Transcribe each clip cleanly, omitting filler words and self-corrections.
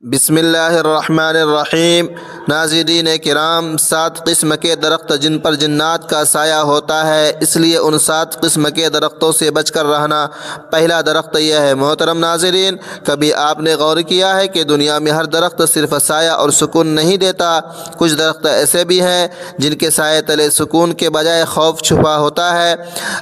بسم اللہ الرحمن الرحیم۔ ناظرین کرام، 7 قسم کے درخت جن پر جنات کا سایہ ہوتا ہے، اس لیے ان 7 قسم کے درختوں سے بچ کر رہنا۔ پہلا درخت یہ ہے۔ محترم ناظرین، کبھی آپ نے غور کیا ہے کہ دنیا میں ہر درخت صرف سایہ اور سکون نہیں دیتا؟ کچھ درخت ایسے بھی ہیں جن کے سائے تلے سکون کے بجائے خوف چھپا ہوتا ہے۔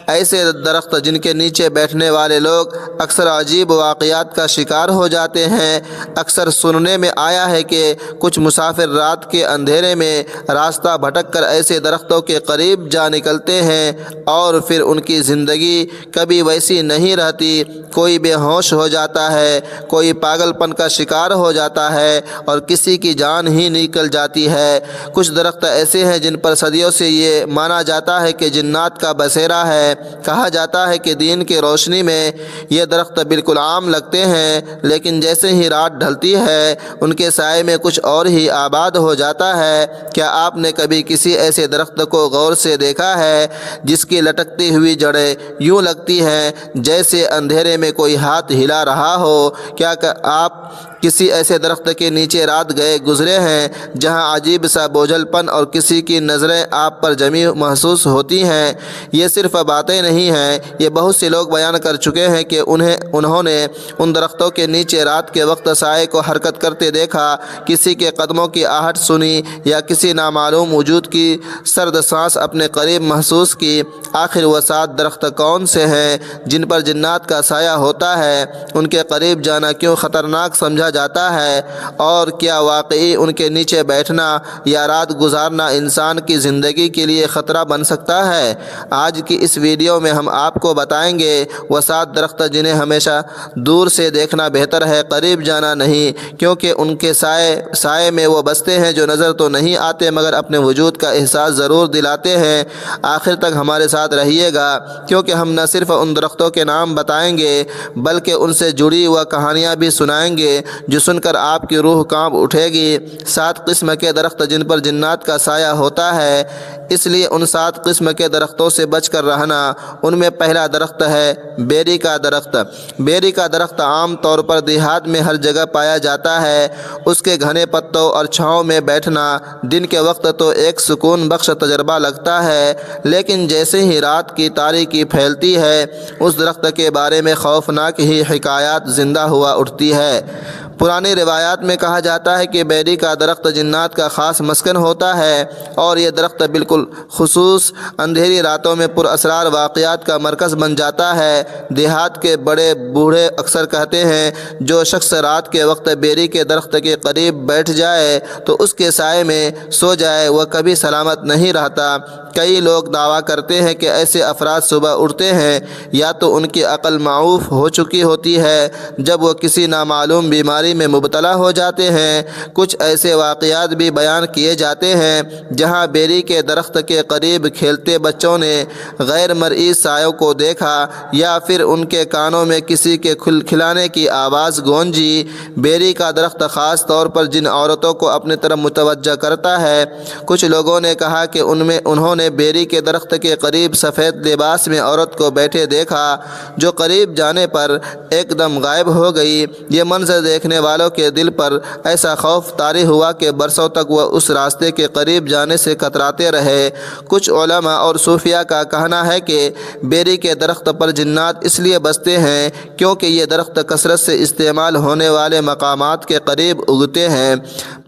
ایسے درخت جن کے نیچے بیٹھنے والے لوگ اکثر عجیب واقعات کا شکار ہو جاتے ہیں۔ اکثر سننے میں آیا ہے کہ کچھ مسافر رات کے اندھیرے میں راستہ بھٹک کر ایسے درختوں کے قریب جا نکلتے ہیں اور پھر ان کی زندگی کبھی ویسی نہیں رہتی۔ کوئی بے ہوش ہو جاتا ہے، کوئی پاگل پن کا شکار ہو جاتا ہے اور کسی کی جان ہی نکل جاتی ہے۔ کچھ درخت ایسے ہیں جن پر صدیوں سے یہ مانا جاتا ہے کہ جنات کا بسیرا ہے۔ کہا جاتا ہے کہ دین کی روشنی میں یہ درخت بالکل عام لگتے ہیں، لیکن جیسے ہی رات ڈھلتی ہے ان کے سائے میں کچھ اور ہی آباد ہو جاتا ہے۔ کیا آپ نے کبھی کسی ایسے درخت کو غور سے دیکھا ہے جس کی لٹکتی ہوئی جڑیں یوں لگتی ہیں جیسے اندھیرے میں کوئی ہاتھ ہلا رہا ہو؟ کیا آپ کسی ایسے درخت کے نیچے رات گئے گزرے ہیں جہاں عجیب سا بوجھل پن اور کسی کی نظریں آپ پر جمی محسوس ہوتی ہیں؟ یہ صرف باتیں نہیں ہیں، یہ بہت سے لوگ بیان کر چکے ہیں کہ انہوں نے ان درختوں کے نیچے رات کے وقت سائے کو حرکت کرتے دیکھا، کسی کے قدموں کی آہٹ سنی یا کسی نامعلوم وجود کی سرد سانس اپنے قریب محسوس کی۔ آخر وہ 7 درخت کون سے ہیں جن پر جنات کا سایہ ہوتا ہے؟ ان کے قریب جانا کیوں خطرناک سمجھا جاتا ہے؟ اور کیا واقعی ان کے نیچے بیٹھنا یا رات گزارنا انسان کی زندگی کے لیے خطرہ بن سکتا ہے؟ آج کی اس ویڈیو میں ہم آپ کو بتائیں گے وہ 7 درخت جنہیں ہمیشہ دور سے دیکھنا بہتر ہے، قریب جانا نہیں، کیونکہ ان کے سائے میں وہ بستے ہیں جو نظر تو نہیں آتے مگر اپنے وجود کا احساس ضرور دلاتے ہیں۔ آخر تک ہمارے ساتھ رہیے گا، کیونکہ ہم نہ صرف ان درختوں کے نام بتائیں گے بلکہ ان سے جڑی وہ کہانیاں بھی سنائیں گے جو سن کر آپ کی روح کانپ اٹھے گی۔ 7 قسم کے درخت جن پر جنات کا سایہ ہوتا ہے، اس لیے ان 7 قسم کے درختوں سے بچ کر رہنا۔ ان میں پہلا درخت ہے بیری کا درخت۔ بیری کا درخت عام طور پر دیہات میں ہر جگہ پایا جاتا ہے۔ اس کے گھنے پتوں اور چھاؤں میں بیٹھنا دن کے وقت تو ایک سکون بخش تجربہ لگتا ہے، لیکن جیسے ہی رات کی تاریکی پھیلتی ہے اس درخت کے بارے میں خوفناک ہی حکایات زندہ ہوا اٹھتی ہے۔ پرانی روایات میں کہا جاتا ہے کہ بیری کا درخت جنات کا خاص مسکن ہوتا ہے اور یہ درخت بالکل خصوص اندھیری راتوں میں پر اسرار واقعات کا مرکز بن جاتا ہے۔ دیہات کے بڑے بوڑھے اکثر کہتے ہیں جو شخص رات کے وقت بیری کے درخت کے قریب بیٹھ جائے تو اس کے سائے میں سو جائے وہ کبھی سلامت نہیں رہتا۔ کئی لوگ دعویٰ کرتے ہیں کہ ایسے افراد صبح اٹھتے ہیں یا تو ان کی عقل معاف ہو چکی ہوتی ہے جب وہ کسی نامعلوم بیماری میں مبتلا ہو جاتے ہیں۔ کچھ ایسے واقعات بھی بیان کیے جاتے ہیں جہاں بیری کے درخت کے قریب کھیلتے بچوں نے غیر مرئی سایوں کو دیکھا یا پھر ان کے کانوں میں کسی کے کھلکھلانے کی آواز گونجی۔ بیری کا درخت خاص طور پر جن عورتوں کو اپنی طرف متوجہ کرتا ہے، کچھ لوگوں نے کہا کہ انہوں نے بیری کے درخت کے قریب سفید لباس میں عورت کو بیٹھے دیکھا جو قریب جانے پر ایک دم غائب ہو گئی۔ یہ منظر دیکھنے والوں کے دل پر ایسا خوف طاری ہوا کہ برسوں تک وہ اس راستے کے قریب جانے سے کتراتے رہے۔ کچھ علماء اور صوفیاء کا کہنا ہے کہ بیری کے درخت پر جنات اس لیے بستے ہیں کیونکہ یہ درخت کثرت سے استعمال ہونے والے مقامات کے قریب اگتے ہیں۔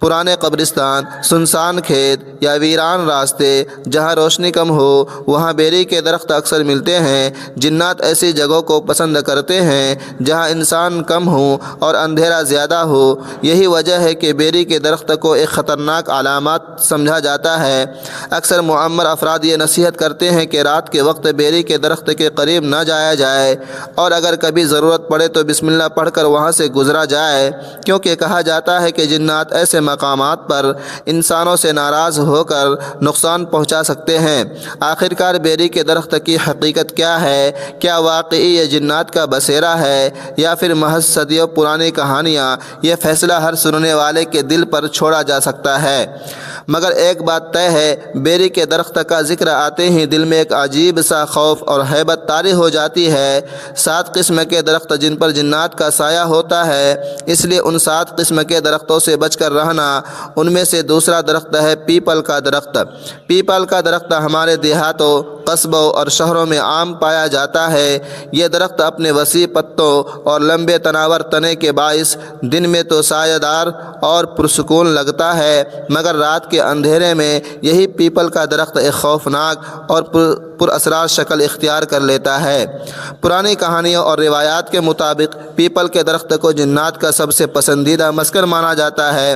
پرانے قبرستان، سنسان کھیت یا ویران راستے جہاں روشنی کم ہو وہاں بیری کے درخت اکثر ملتے ہیں۔ جنات ایسی جگہوں کو پسند کرتے ہیں جہاں انسان کم ہوں اور اندھیرا زیادہ ہو۔ یہی وجہ ہے کہ بیری کے درخت کو ایک خطرناک علامت سمجھا جاتا ہے۔ اکثر معمر افراد یہ نصیحت کرتے ہیں کہ رات کے وقت بیری کے درخت کے قریب نہ جایا جائے اور اگر کبھی ضرورت پڑے تو بسم اللہ پڑھ کر وہاں سے گزرا جائے، کیونکہ کہا جاتا ہے کہ جنات ایسے مقامات پر انسانوں سے ناراض ہو کر نقصان پہنچا سکتے ہیں۔ آخرکار بیری کے درخت کی حقیقت کیا ہے؟ کیا واقعی یہ جنات کا بسیرا ہے یا پھر محض صدیوں پرانی کہانیاں؟ یہ فیصلہ ہر سننے والے کے دل پر چھوڑا جا سکتا ہے۔ مگر ایک بات طے ہے، بیری کے درخت کا ذکر آتے ہی دل میں ایک عجیب سا خوف اور ہیبت طاری ہو جاتی ہے۔ 7 قسم کے درخت جن پر جنات کا سایہ ہوتا ہے، اس لیے ان 7 قسم کے درختوں سے بچ کر رہنا۔ ان میں سے دوسرا درخت ہے پیپل کا درخت۔ پیپل کا درخت ہمارے دیہاتوں، قصبوں اور شہروں میں عام پایا جاتا ہے۔ یہ درخت اپنے وسیع پتوں اور لمبے تناور تنے کے باعث دن میں تو سایہ دار اور پرسکون لگتا ہے، مگر رات کے اندھیرے میں یہی پیپل کا درخت ایک خوفناک اور پر اسرار شکل اختیار کر لیتا ہے۔ پرانی کہانیوں اور روایات کے مطابق پیپل کے درخت کو جنات کا سب سے پسندیدہ مسکن مانا جاتا ہے۔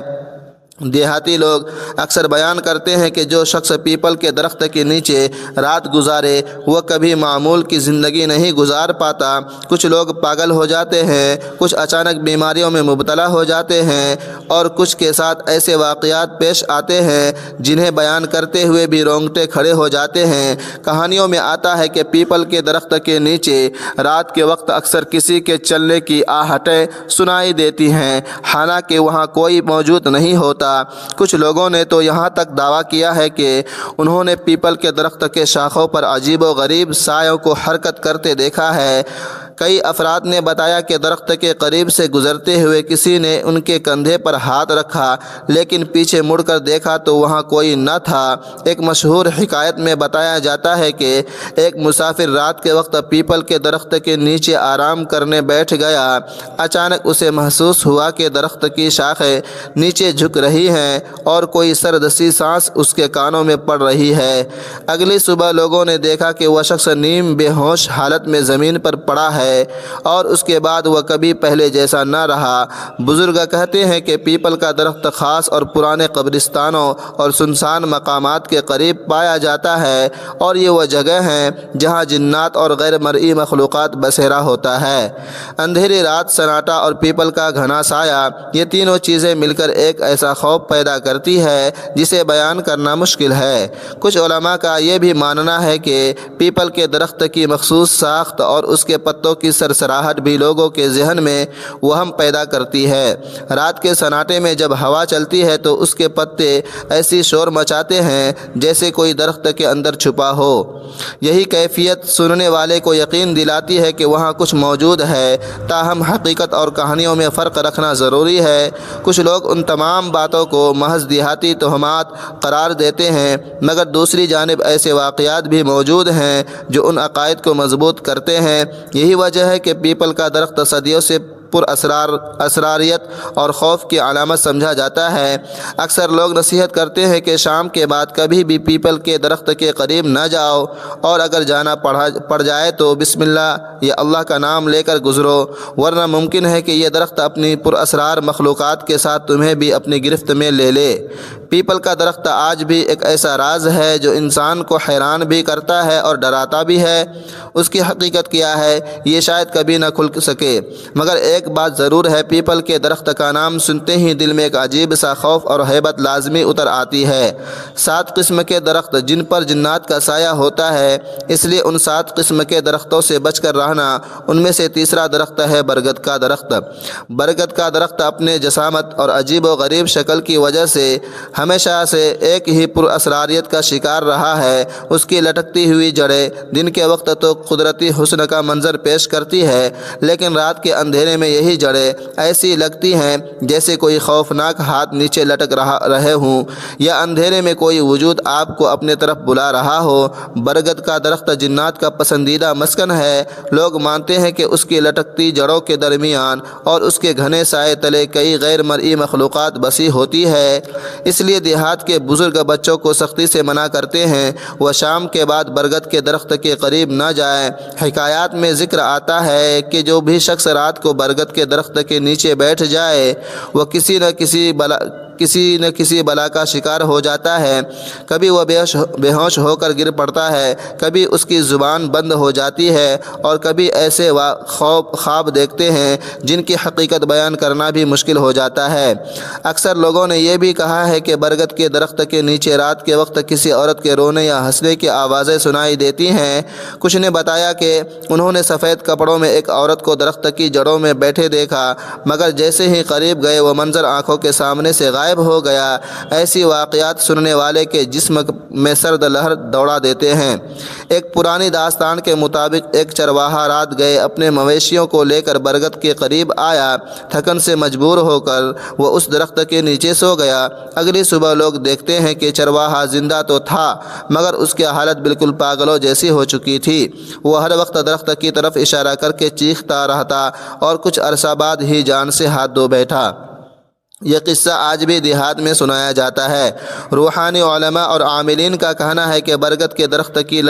دیہاتی لوگ اکثر بیان کرتے ہیں کہ جو شخص پیپل کے درخت کے نیچے رات گزارے وہ کبھی معمول کی زندگی نہیں گزار پاتا۔ کچھ لوگ پاگل ہو جاتے ہیں، کچھ اچانک بیماریوں میں مبتلا ہو جاتے ہیں اور کچھ کے ساتھ ایسے واقعات پیش آتے ہیں جنہیں بیان کرتے ہوئے بھی رونگٹے کھڑے ہو جاتے ہیں۔ کہانیوں میں آتا ہے کہ پیپل کے درخت کے نیچے رات کے وقت اکثر کسی کے چلنے کی آہٹیں سنائی دیتی ہیں، حالانکہ وہاں کوئی موجود نہیں ہوتا۔ کچھ لوگوں نے تو یہاں تک دعویٰ کیا ہے کہ انہوں نے پیپل کے درخت کے شاخوں پر عجیب و غریب سایوں کو حرکت کرتے دیکھا ہے۔ کئی افراد نے بتایا کہ درخت کے قریب سے گزرتے ہوئے کسی نے ان کے کندھے پر ہاتھ رکھا، لیکن پیچھے مڑ کر دیکھا تو وہاں کوئی نہ تھا۔ ایک مشہور حکایت میں بتایا جاتا ہے کہ ایک مسافر رات کے وقت پیپل کے درخت کے نیچے آرام کرنے بیٹھ گیا۔ اچانک اسے محسوس ہوا کہ درخت کی شاخیں نیچے جھک رہی ہیں اور کوئی سرد سی سانس اس کے کانوں میں پڑ رہی ہے۔ اگلی صبح لوگوں نے دیکھا کہ وہ شخص نیم بے ہوش حالت میں زمین پر پڑا ہے اور اس کے بعد وہ کبھی پہلے جیسا نہ رہا۔ بزرگ کہتے ہیں کہ پیپل کا درخت خاص اور پرانے قبرستانوں اور سنسان مقامات کے قریب پایا جاتا ہے، اور یہ وہ جگہ ہیں جہاں جنات اور غیر مرئی مخلوقات بسیرا ہوتا ہے۔ اندھیری رات، سناٹا اور پیپل کا گھنا سایہ، یہ تینوں چیزیں مل کر ایک ایسا خوف پیدا کرتی ہے جسے بیان کرنا مشکل ہے۔ کچھ علماء کا یہ بھی ماننا ہے کہ پیپل کے درخت کی مخصوص ساخت اور اس کے پتوں کی سرسراہٹ بھی لوگوں کے ذہن میں وہم پیدا کرتی ہے۔ رات کے سناٹے میں جب ہوا چلتی ہے تو اس کے پتے ایسی شور مچاتے ہیں جیسے کوئی درخت کے اندر چھپا ہو۔ یہی کیفیت سننے والے کو یقین دلاتی ہے کہ وہاں کچھ موجود ہے، تاہم حقیقت اور کہانیوں میں فرق رکھنا ضروری ہے۔ کچھ لوگ ان تمام باتوں کو محض دیہاتی توہمات قرار دیتے ہیں، مگر دوسری جانب ایسے واقعات بھی موجود ہیں جو ان عقائد کو مضبوط کرتے ہیں۔ یہی وجہ ہے کہ پیپل کا درخت صدیوں سے پر اسراریت اور خوف کی علامت سمجھا جاتا ہے۔ اکثر لوگ نصیحت کرتے ہیں کہ شام کے بعد کبھی بھی پیپل کے درخت کے قریب نہ جاؤ، اور اگر جانا پڑ جائے تو بسم اللہ یا اللہ کا نام لے کر گزرو، ورنہ ممکن ہے کہ یہ درخت اپنی پر اسرار مخلوقات کے ساتھ تمہیں بھی اپنی گرفت میں لے لے۔ پیپل کا درخت آج بھی ایک ایسا راز ہے جو انسان کو حیران بھی کرتا ہے اور ڈراتا بھی ہے۔ اس کی حقیقت کیا ہے یہ شاید کبھی نہ کھل سکے، مگر ایک بات ضرور ہے، پیپل کے درخت کا نام سنتے ہی دل میں ایک عجیب سا خوف اور ہیبت لازمی اتر آتی ہے۔ 7 قسم کے درخت جن پر جنات کا سایہ ہوتا ہے، اس لیے ان 7 قسم کے درختوں سے بچ کر رہنا۔ ان میں سے تیسرا درخت ہے برگد کا درخت۔ برگد کا درخت اپنے جسامت اور عجیب و غریب شکل کی وجہ سے ہمیشہ سے ایک ہی پر اسراریت کا شکار رہا ہے۔ اس کی لٹکتی ہوئی جڑیں دن کے وقت تو قدرتی حسن کا منظر پیش کرتی ہے، لیکن رات کے اندھیرے میں یہی جڑیں ایسی لگتی ہیں جیسے کوئی خوفناک ہاتھ نیچے لٹک رہے ہوں، یا اندھیرے میں کوئی وجود آپ کو اپنے طرف بلا رہا ہو۔ برگد کا درخت جنات کا پسندیدہ مسکن ہے۔ لوگ مانتے ہیں کہ اس کی لٹکتی جڑوں کے درمیان اور اس کے گھنے سائے تلے کئی غیر مرئی مخلوقات بسی ہوتی ہے، اس لیے دیہات کے بزرگ بچوں کو سختی سے منع کرتے ہیں وہ شام کے بعد برگد کے درخت کے قریب نہ جائیں۔ حکایات میں ذکر آتا ہے کہ جو بھی شخص رات کو برگد کے درخت کے نیچے بیٹھ جائے وہ کسی نہ کسی بلا کا شکار ہو جاتا ہے۔ کبھی وہ بے ہوش ہو کر گر پڑتا ہے، کبھی اس کی زبان بند ہو جاتی ہے، اور کبھی ایسے خواب دیکھتے ہیں جن کی حقیقت بیان کرنا بھی مشکل ہو جاتا ہے۔ اکثر لوگوں نے یہ بھی کہا ہے کہ برگد کے درخت کے نیچے رات کے وقت کسی عورت کے رونے یا ہنسنے کی آوازیں سنائی دیتی ہیں۔ کچھ نے بتایا کہ انہوں نے سفید کپڑوں میں ایک عورت کو درخت کی جڑوں میں بیٹھے دیکھا، مگر جیسے ہی قریب گئے وہ منظر آنکھوں کے سامنے سے غائب غائب ہو گیا۔ ایسی واقعات سننے والے کے جسم میں سرد لہر دوڑا دیتے ہیں۔ ایک پرانی داستان کے مطابق ایک چرواہا رات گئے اپنے مویشیوں کو لے کر برگد کے قریب آیا۔ تھکن سے مجبور ہو کر وہ اس درخت کے نیچے سو گیا۔ اگلی صبح لوگ دیکھتے ہیں کہ چرواہا زندہ تو تھا مگر اس کی حالت بالکل پاگلوں جیسی ہو چکی تھی۔ وہ ہر وقت درخت کی طرف اشارہ کر کے چیختا رہتا اور کچھ عرصہ بعد ہی جان سے ہاتھ دھو بیٹھا۔ یہ قصہ آج بھی دیہات میں سنایا جاتا ہے۔ روحانی علماء اور عاملین کا کہنا ہے کہ برگد کے درخت کی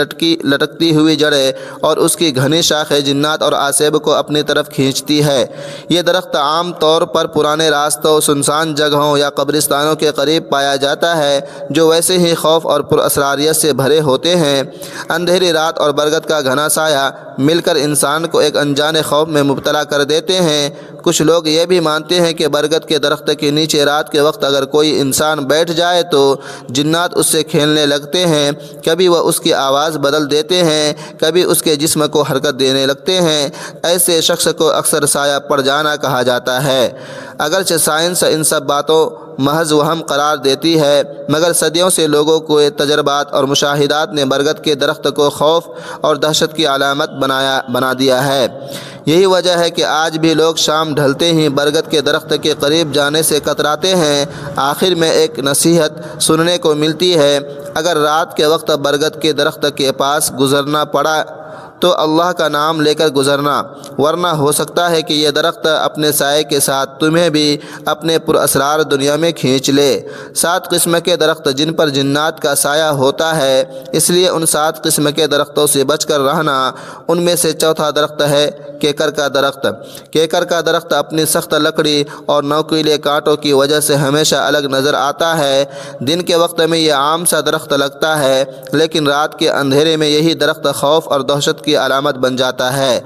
لٹکتی ہوئی جڑیں اور اس کی گھنی شاخیں جنات اور عصیب کو اپنی طرف کھینچتی ہے۔ یہ درخت عام طور پر پرانے راستوں، سنسان جگہوں یا قبرستانوں کے قریب پایا جاتا ہے جو ویسے ہی خوف اور پراسراریت سے بھرے ہوتے ہیں۔ اندھیری رات اور برگد کا گھنا سایہ مل کر انسان کو ایک انجان خوف میں مبتلا کر دیتے ہیں۔ کچھ لوگ یہ بھی مانتے ہیں کہ برگد کے درخت کے نیچے رات کے وقت اگر کوئی انسان بیٹھ جائے تو جنات اس سے کھیلنے لگتے ہیں۔ کبھی وہ اس کی آواز بدل دیتے ہیں، کبھی اس کے جسم کو حرکت دینے لگتے ہیں۔ ایسے شخص کو اکثر سایہ پڑ جانا کہا جاتا ہے۔ اگرچہ سائنس ان سب باتوں محض وہم قرار دیتی ہے مگر صدیوں سے لوگوں کو تجربات اور مشاہدات نے برگد کے درخت کو خوف اور دہشت کی علامت بنا دیا ہے۔ یہی وجہ ہے کہ آج بھی لوگ شام ڈھلتے ہی برگد کے درخت کے قریب جانے سے کتراتے ہیں۔ آخر میں ایک نصیحت سننے کو ملتی ہے، اگر رات کے وقت برگد کے درخت کے پاس گزرنا پڑا تو اللہ کا نام لے کر گزرنا، ورنہ ہو سکتا ہے کہ یہ درخت اپنے سائے کے ساتھ تمہیں بھی اپنے پراسرار دنیا میں کھینچ لے۔ 7 قسم کے درخت جن پر جنات کا سایہ ہوتا ہے، اس لیے ان 7 قسم کے درختوں سے بچ کر رہنا۔ ان میں سے چوتھا درخت ہے کیکر کا درخت۔ کیکر کا درخت اپنی سخت لکڑی اور نوکیلے کانٹوں کی وجہ سے ہمیشہ الگ نظر آتا ہے۔ دن کے وقت میں یہ عام سا درخت لگتا ہے لیکن رات کے اندھیرے میں یہی درخت خوف اور دہشت کی علامت بن جاتا ہے۔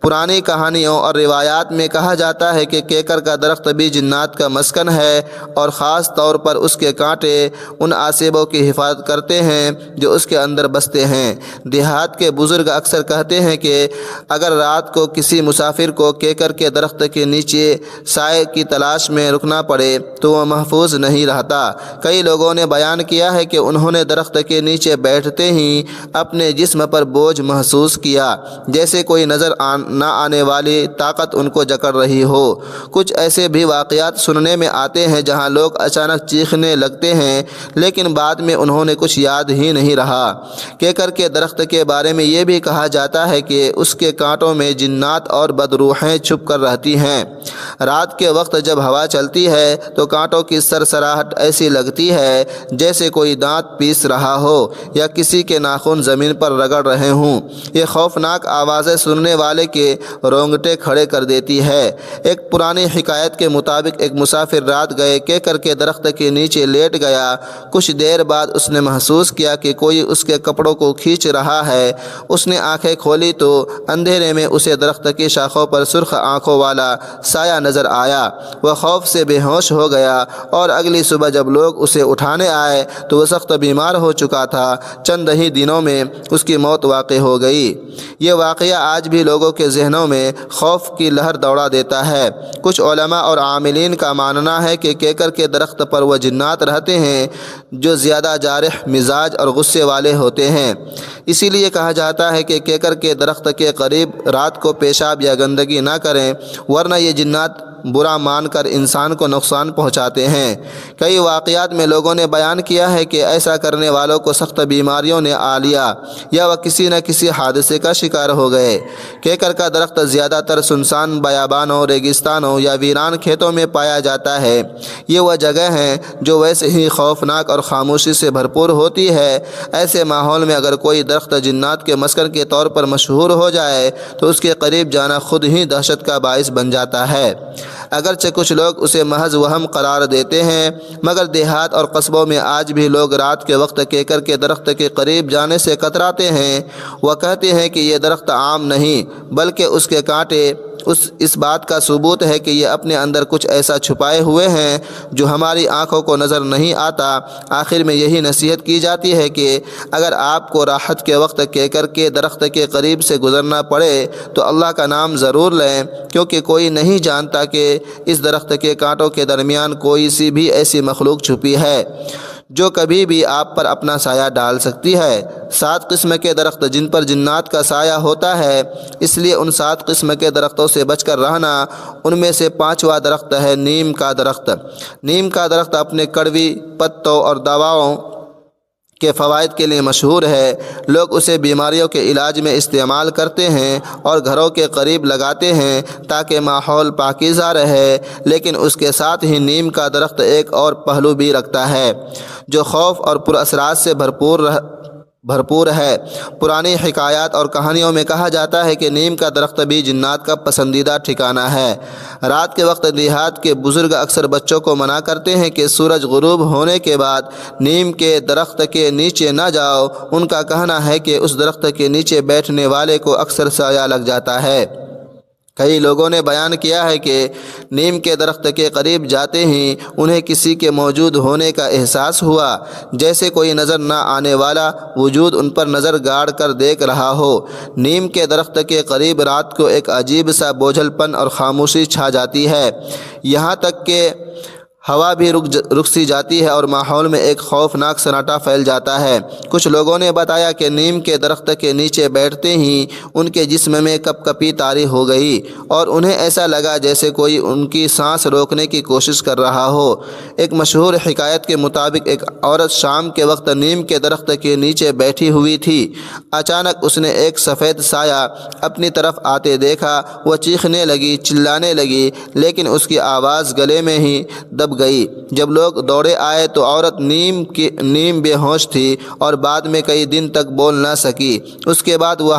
پرانی کہانیوں اور روایات میں کہا جاتا ہے کہ کیکر کا درخت بھی جنات کا مسکن ہے اور خاص طور پر اس کے کانٹے ان عصیبوں کی حفاظت کرتے ہیں جو اس کے اندر بستے ہیں۔ دیہات کے بزرگ اکثر کہتے ہیں کہ اگر رات کو کسی مسافر کو کیکر کے درخت کے نیچے سائے کی تلاش میں رکنا پڑے تو وہ محفوظ نہیں رہتا۔ کئی لوگوں نے بیان کیا ہے کہ انہوں نے درخت کے نیچے بیٹھتے ہی اپنے جسم پر بوجھ محسوس کیا، جیسے کوئی نظر نہ آنے والی طاقت ان کو جکڑ رہی ہو۔ کچھ ایسے بھی واقعات سننے میں آتے ہیں جہاں لوگ اچانک چیخنے لگتے ہیں لیکن بعد میں انہوں نے کچھ یاد ہی نہیں رہا۔ کیکر کے درخت کے بارے میں یہ بھی کہا جاتا ہے کہ اس کے کانٹوں میں جنات اور بدروحیں چھپ کر رہتی ہیں۔ رات کے وقت جب ہوا چلتی ہے تو کانٹوں کی سرسراہٹ ایسی لگتی ہے جیسے کوئی دانت پیس رہا ہو یا کسی کے ناخن زمین پر رگڑ رہے ہوں۔ یہ خوفناک آوازیں سننے والے کے رونگٹے کھڑے کر دیتی ہے۔ ایک پرانی حکایت کے مطابق ایک مسافر رات گئے کیکر کے درخت کے نیچے لیٹ گیا۔ کچھ دیر بعد اس نے محسوس کیا کہ کوئی اس کے کپڑوں کو کھینچ رہا ہے۔ اس نے آنکھیں کھولی تو اندھیرے میں اسے درخت کی شاخوں پر سرخ آنکھوں والا سایہ نظر آیا۔ وہ خوف سے بے ہوش ہو گیا اور اگلی صبح جب لوگ اسے اٹھانے آئے تو وہ سخت بیمار ہو چکا تھا۔ چند ہی دنوں میں اس کی موت واقع ہو گئی۔ یہ واقعہ آج بھی لوگوں کے ذہنوں میں خوف کی لہر دوڑا دیتا ہے۔ کچھ علماء اور عاملین کا ماننا ہے کہ کیکر کے درخت پر وہ جنات رہتے ہیں جو زیادہ جارح مزاج اور غصے والے ہوتے ہیں۔ اسی لیے کہا جاتا ہے کہ کیکر کے درخت کے قریب رات کو پیشاب یا گندگی نہ کریں ورنہ یہ جنات برا مان کر انسان کو نقصان پہنچاتے ہیں۔ کئی واقعات میں لوگوں نے بیان کیا ہے کہ ایسا کرنے والوں کو سخت بیماریوں نے آ لیا یا وہ کسی نہ کسی حادثے کا شکار ہو گئے۔ کیکر کا درخت زیادہ تر سنسان بیابانوں، ریگستانوں یا ویران کھیتوں میں پایا جاتا ہے۔ یہ وہ جگہ ہیں جو ویسے ہی خوفناک اور خاموشی سے بھرپور ہوتی ہے۔ ایسے ماحول میں اگر کوئی درخت جنات کے مسکن کے طور پر مشہور ہو جائے تو اس کے قریب جانا خود ہی دہشت کا باعث بن جاتا ہے۔ اگرچہ کچھ لوگ اسے محض وہم قرار دیتے ہیں مگر دیہات اور قصبوں میں آج بھی لوگ رات کے وقت کیکر کے درخت کے قریب جانے سے کتراتے ہیں۔ وہ کہتے ہیں کہ یہ درخت عام نہیں بلکہ اس کے کانٹے اس بات کا ثبوت ہے کہ یہ اپنے اندر کچھ ایسا چھپائے ہوئے ہیں جو ہماری آنکھوں کو نظر نہیں آتا۔ آخر میں یہی نصیحت کی جاتی ہے کہ اگر آپ کو راحت کے وقت کیکر کے درخت کے قریب سے گزرنا پڑے تو اللہ کا نام ضرور لیں، کیونکہ کوئی نہیں جانتا کہ اس درخت کے کانٹوں کے درمیان کوئی سی بھی ایسی مخلوق چھپی ہے جو کبھی بھی آپ پر اپنا سایہ ڈال سکتی ہے۔ 7 قسم کے درخت جن پر جنات کا سایہ ہوتا ہے، اس لیے ان 7 قسم کے درختوں سے بچ کر رہنا۔ ان میں سے 5واں درخت ہے نیم کا درخت۔ نیم کا درخت اپنے کڑوی پتوں اور دواؤں کے فوائد کے لیے مشہور ہے۔ لوگ اسے بیماریوں کے علاج میں استعمال کرتے ہیں اور گھروں کے قریب لگاتے ہیں تاکہ ماحول پاکیزہ رہے، لیکن اس کے ساتھ ہی نیم کا درخت ایک اور پہلو بھی رکھتا ہے جو خوف اور پر اثرات سے بھرپور ہے۔ پرانی حکایات اور کہانیوں میں کہا جاتا ہے کہ نیم کا درخت بھی جنات کا پسندیدہ ٹھکانہ ہے۔ رات کے وقت دیہات کے بزرگ اکثر بچوں کو منع کرتے ہیں کہ سورج غروب ہونے کے بعد نیم کے درخت کے نیچے نہ جاؤ۔ ان کا کہنا ہے کہ اس درخت کے نیچے بیٹھنے والے کو اکثر سایہ لگ جاتا ہے۔ کئی لوگوں نے بیان کیا ہے کہ نیم کے درخت کے قریب جاتے ہی انہیں کسی کے موجود ہونے کا احساس ہوا، جیسے کوئی نظر نہ آنے والا وجود ان پر نظر گاڑ کر دیکھ رہا ہو۔ نیم کے درخت کے قریب رات کو ایک عجیب سا بوجھل پن اور خاموشی چھا جاتی ہے، یہاں تک کہ ہوا بھی رک سی جاتی ہے اور ماحول میں ایک خوفناک سناٹا پھیل جاتا ہے۔ کچھ لوگوں نے بتایا کہ نیم کے درخت کے نیچے بیٹھتے ہی ان کے جسم میں کپ کپی طاری ہو گئی اور انہیں ایسا لگا جیسے کوئی ان کی سانس روکنے کی کوشش کر رہا ہو۔ ایک مشہور حکایت کے مطابق ایک عورت شام کے وقت نیم کے درخت کے نیچے بیٹھی ہوئی تھی۔ اچانک اس نے ایک سفید سایہ اپنی طرف آتے دیکھا۔ وہ چیخنے لگی، چلانے لگی، لیکن اس کی آواز گلے میں ہی دب گئی۔ جب لوگ دوڑے آئے تو عورت نیم بے ہوش تھی اور بعد میں کئی دن تک بول نہ سکی۔ اس کے بعد وہ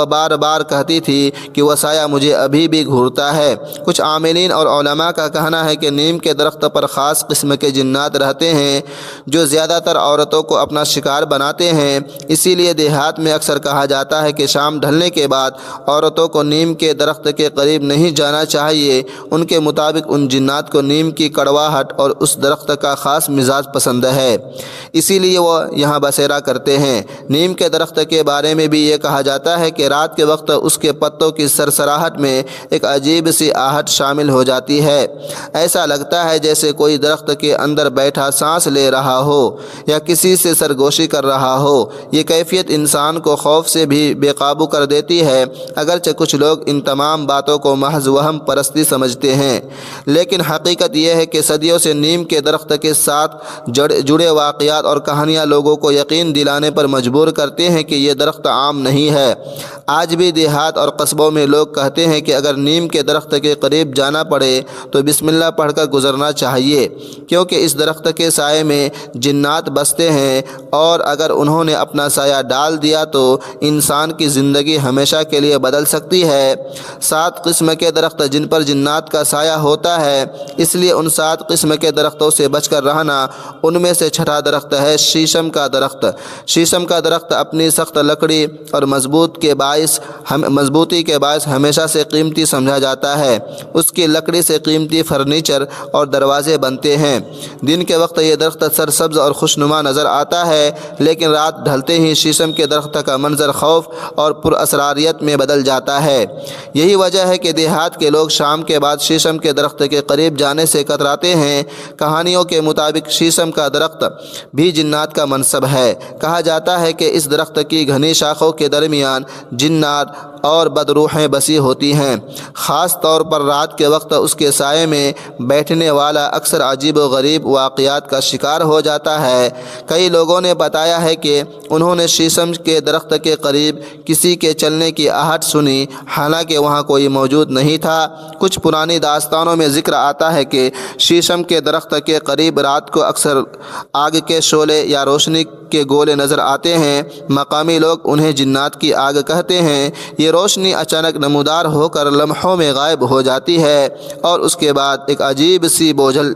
بار بار کہتی تھی کہ وہ سایہ مجھے ابھی بھی گھورتا ہے۔ کچھ عاملین اور علماء کا کہنا ہے کہ نیم کے درخت پر خاص قسم کے جنات رہتے ہیں جو زیادہ تر عورتوں کو اپنا شکار بناتے ہیں۔ اسی لیے دیہات میں اکثر کہا جاتا ہے کہ شام ڈھلنے کے بعد عورتوں کو نیم کے درخت کے قریب نہیں جانا چاہیے۔ ان کے مطابق ان جنات کو نیم کی کڑواہٹ اور اس درخت کا خاص مزاج پسند ہے، اسی لیے وہ یہاں بسیرا کرتے ہیں۔ نیم کے درخت کے بارے میں بھی یہ کہا جاتا ہے کہ رات کے وقت اس کے پتوں کی سرسراہٹ میں ایک عجیب سی آہٹ شامل ہو جاتی ہے۔ ایسا لگتا ہے جیسے کوئی درخت کے اندر بیٹھا سانس لے رہا ہو یا کسی سے سرگوشی کر رہا ہو۔ یہ کیفیت انسان کو خوف سے بھی بے قابو کر دیتی ہے۔ اگرچہ کچھ لوگ ان تمام باتوں کو محض وہم پرستی سمجھتے ہیں، لیکن حقیقت یہ ہے کہ صدیوں سے نیم کے درخت کے ساتھ جڑے واقعات اور کہانیاں لوگوں کو یقین دلانے پر مجبور کرتے ہیں کہ یہ درخت عام نہیں ہے۔ آج بھی دیہات اور قصبوں میں لوگ کہتے ہیں کہ اگر نیم کے درخت کے قریب جانا پڑے تو بسم اللہ پڑھ کر گزرنا چاہیے، کیونکہ اس درخت کے سائے میں جنات بستے ہیں اور اگر انہوں نے اپنا سایہ ڈال دیا تو انسان کی زندگی ہمیشہ کے لیے بدل سکتی ہے۔ 7 قسم کے درخت جن پر جنات کا سایہ ہوتا ہے، اس لیے ان 7 قسم کے درختوں سے بچ کر رہنا۔ ان میں سے 6واں درخت ہے شیشم کا درخت۔ شیشم کا درخت اپنی سخت لکڑی اور مضبوطی کے باعث ہمیشہ سے قیمتی سمجھا جاتا ہے۔ اس کی لکڑی سے قیمتی فرنیچر اور دروازے بنتے ہیں۔ دن کے وقت یہ درخت سرسبز اور خوشنما نظر آتا ہے، لیکن رات ڈھلتے ہی شیشم کے درخت کا منظر خوف اور پر اسراریت میں بدل جاتا ہے۔ یہی وجہ ہے کہ دیہات کے لوگ شام کے بعد شیشم کے درخت کے قریب جانے سے کتراتے ہیں۔ کہانیوں کے مطابق شیشم کا درخت بھی جنات کا منصب ہے۔ کہا جاتا ہے کہ اس درخت کی گھنی شاخوں کے درمیان جنات اور بدروحیں بسی ہوتی ہیں۔ خاص طور پر رات کے وقت اس کے سائے میں بیٹھنے والا اکثر عجیب و غریب واقعات کا شکار ہو جاتا ہے۔ کئی لوگوں نے بتایا ہے کہ انہوں نے شیشم کے درخت کے قریب کسی کے چلنے کی آہٹ سنی، حالانکہ وہاں کوئی موجود نہیں تھا۔ کچھ پرانی داستانوں میں ذکر آتا ہے کہ شیشم کے درخت کے قریب رات کو اکثر آگ کے شعلے یا روشنی کے گولے نظر آتے ہیں۔ مقامی لوگ انہیں جنات کی آگ کہتے ہیں۔ یہ روشنی اچانک نمودار ہو کر لمحوں میں غائب ہو جاتی ہے اور اس کے بعد ایک عجیب سی بوجھل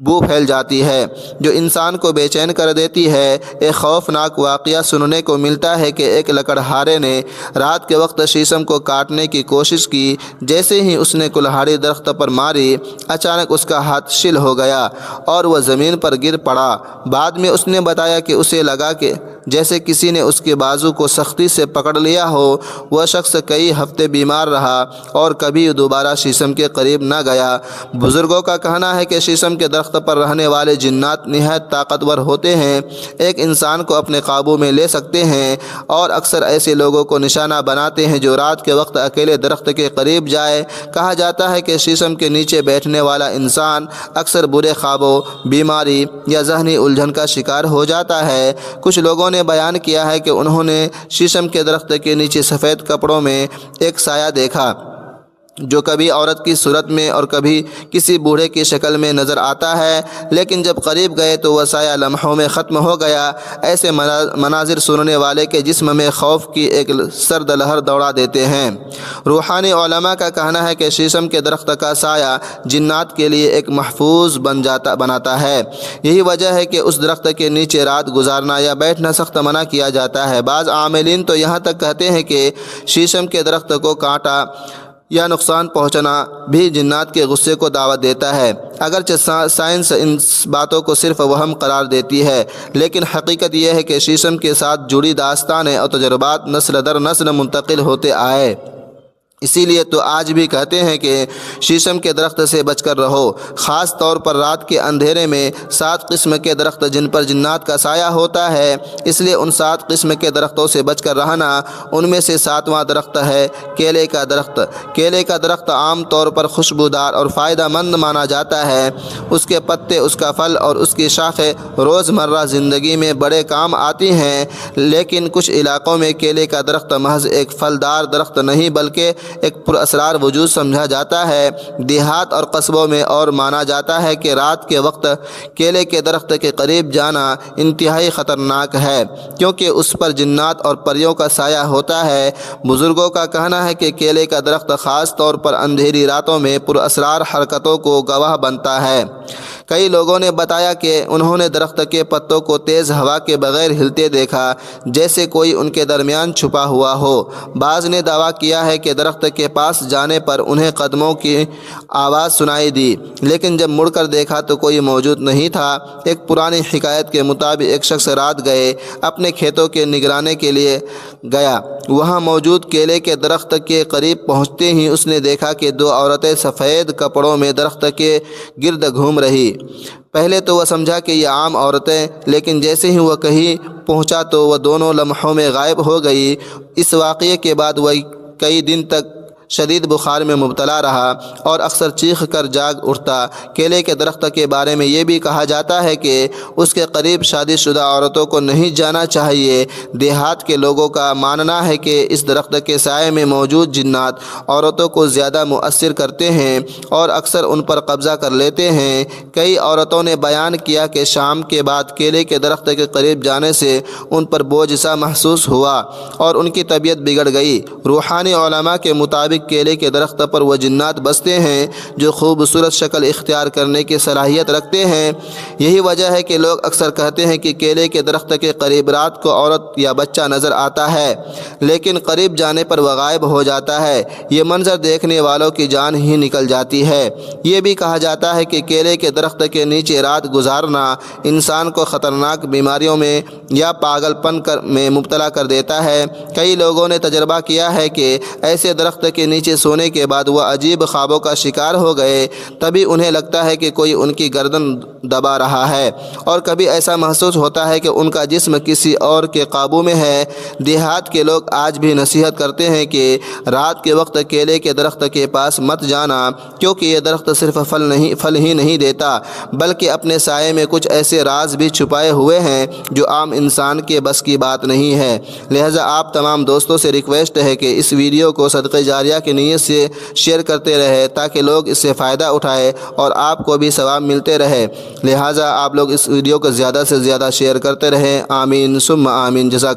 بو پھیل جاتی ہے جو انسان کو بے چین کر دیتی ہے۔ ایک خوفناک واقعہ سننے کو ملتا ہے کہ ایک لکڑہارے نے رات کے وقت شیشم کو کاٹنے کی کوشش کی۔ جیسے ہی اس نے کلہاڑی درخت پر ماری، اچانک اس کا ہاتھ شل ہو گیا اور وہ زمین پر گر پڑا۔ بعد میں اس نے بتایا کہ اسے لگا کہ جیسے کسی نے اس کے بازو کو سختی سے پکڑ لیا ہو۔ وہ شخص کئی ہفتے بیمار رہا اور کبھی دوبارہ شیشم کے قریب نہ گیا۔ بزرگوں کا کہنا ہے کہ شیشم کے درخت پر رہنے والے جنات نہایت طاقتور ہوتے ہیں، ایک انسان کو اپنے قابو میں لے سکتے ہیں اور اکثر ایسے لوگوں کو نشانہ بناتے ہیں جو رات کے وقت اکیلے درخت کے قریب جائے۔ کہا جاتا ہے کہ شیشم کے نیچے بیٹھنے والا انسان اکثر برے خوابوں، بیماری یا ذہنی الجھن کا شکار ہو جاتا ہے۔ کچھ لوگوں نے بیان کیا ہے کہ انہوں نے شیشم کے درخت کے نیچے سفید کپڑوں میں ایک سایہ دیکھا جو کبھی عورت کی صورت میں اور کبھی کسی بوڑھے کی شکل میں نظر آتا ہے، لیکن جب قریب گئے تو وہ سایہ لمحوں میں ختم ہو گیا۔ ایسے مناظر سننے والے کے جسم میں خوف کی ایک سرد لہر دوڑا دیتے ہیں۔ روحانی علماء کا کہنا ہے کہ شیشم کے درخت کا سایہ جنات کے لیے ایک محفوظ بناتا ہے۔ یہی وجہ ہے کہ اس درخت کے نیچے رات گزارنا یا بیٹھنا سخت منع کیا جاتا ہے۔ بعض عاملین تو یہاں تک کہتے ہیں کہ شیشم کے درخت کو کاٹا یا نقصان پہنچنا بھی جنات کے غصے کو دعوت دیتا ہے۔ اگرچہ سائنس ان باتوں کو صرف وہم قرار دیتی ہے، لیکن حقیقت یہ ہے کہ شیشم کے ساتھ جڑی داستانیں اور تجربات نسل در نسل منتقل ہوتے آئے۔ اسی لیے تو آج بھی کہتے ہیں کہ شیشم کے درخت سے بچ کر رہو، خاص طور پر رات کے اندھیرے میں۔ 7 قسم کے درخت جن پر جنات کا سایہ ہوتا ہے، اس لیے ان 7 قسم کے درختوں سے بچ کر رہنا۔ ان میں سے 7واں درخت ہے کیلے کا درخت۔ کیلے کا درخت عام طور پر خوشبودار اور فائدہ مند مانا جاتا ہے۔ اس کے پتے، اس کا پھل اور اس کی شاخیں روزمرہ زندگی میں بڑے کام آتی ہیں، لیکن کچھ علاقوں میں کیلے کا درخت محض ایک پھلدار درخت نہیں بلکہ ایک پراسرار وجود سمجھا جاتا ہے۔ دیہات اور قصبوں میں اور مانا جاتا ہے کہ رات کے وقت کیلے کے درخت کے قریب جانا انتہائی خطرناک ہے، کیونکہ اس پر جنات اور پریوں کا سایہ ہوتا ہے۔ بزرگوں کا کہنا ہے کہ کیلے کا درخت خاص طور پر اندھیری راتوں میں پراسرار حرکتوں کو گواہ بنتا ہے۔ کئی لوگوں نے بتایا کہ انہوں نے درخت کے پتوں کو تیز ہوا کے بغیر ہلتے دیکھا، جیسے کوئی ان کے درمیان چھپا ہوا ہو۔ بعض نے دعویٰ کیا ہے کہ درخت کے پاس جانے پر انہیں قدموں کی آواز سنائی دی، لیکن جب مڑ کر دیکھا تو کوئی موجود نہیں تھا۔ ایک پرانی حکایت کے مطابق ایک شخص رات گئے اپنے کھیتوں کے نگرانی کے لیے گیا۔ وہاں موجود کیلے کے درخت کے قریب پہنچتے ہی اس نے دیکھا کہ 2 عورتیں سفید کپڑوں میں درخت کے گرد گھوم رہی۔ پہلے تو وہ سمجھا کہ یہ عام عورتیں، لیکن جیسے ہی وہ کہیں پہنچا تو وہ دونوں لمحوں میں غائب ہو گئی۔ اس واقعے کے بعد وہ کئی دن تک شدید بخار میں مبتلا رہا اور اکثر چیخ کر جاگ اٹھتا۔ کیلے کے درخت کے بارے میں یہ بھی کہا جاتا ہے کہ اس کے قریب شادی شدہ عورتوں کو نہیں جانا چاہیے۔ دیہات کے لوگوں کا ماننا ہے کہ اس درخت کے سائے میں موجود جنات عورتوں کو زیادہ مؤثر کرتے ہیں اور اکثر ان پر قبضہ کر لیتے ہیں۔ کئی عورتوں نے بیان کیا کہ شام کے بعد کیلے کے درخت کے قریب جانے سے ان پر بوجھ سا محسوس ہوا اور ان کی طبیعت بگڑ گئی۔ روحانی علماء کے مطابق کیلے کے درخت پر وہ جنات بستے ہیں جو خوبصورت شکل اختیار کرنے کی صلاحیت رکھتے ہیں۔ یہی وجہ ہے کہ لوگ اکثر کہتے ہیں کہ کیلے کے درخت کے قریب رات کو عورت یا بچہ نظر آتا ہے، لیکن قریب جانے پر وہ غائب ہو جاتا ہے۔ یہ منظر دیکھنے والوں کی جان ہی نکل جاتی ہے۔ یہ بھی کہا جاتا ہے کہ کیلے کے درخت کے نیچے رات گزارنا انسان کو خطرناک بیماریوں میں یا پاگل پن میں مبتلا کر دیتا ہے۔ کئی لوگوں نے تجربہ کیا ہے کہ ایسے درخت کے نیچے سونے کے بعد وہ عجیب خوابوں کا شکار ہو گئے۔ تبھی انہیں لگتا ہے کہ کوئی ان کی گردن دبا رہا ہے، اور کبھی ایسا محسوس ہوتا ہے کہ ان کا جسم کسی اور کے قابو میں ہے۔ دیہات کے لوگ آج بھی نصیحت کرتے ہیں کہ رات کے وقت کیلے کے درخت کے پاس مت جانا، کیونکہ یہ درخت صرف پھل ہی نہیں دیتا بلکہ اپنے سائے میں کچھ ایسے راز بھی چھپائے ہوئے ہیں جو عام انسان کے بس کی بات نہیں ہے۔ لہٰذا آپ تمام دوستوں سے ریکویسٹ ہے کہ اس ویڈیو کو صدقہ جاریہ کی نیت سے شیئر کرتے رہے تاکہ لوگ اس سے فائدہ اٹھائیں اور آپ کو بھی ثواب ملتے رہے۔ لہٰذا آپ لوگ اس ویڈیو کو زیادہ سے زیادہ شیئر کرتے رہیں۔ آمین ثم آمین۔ جزاک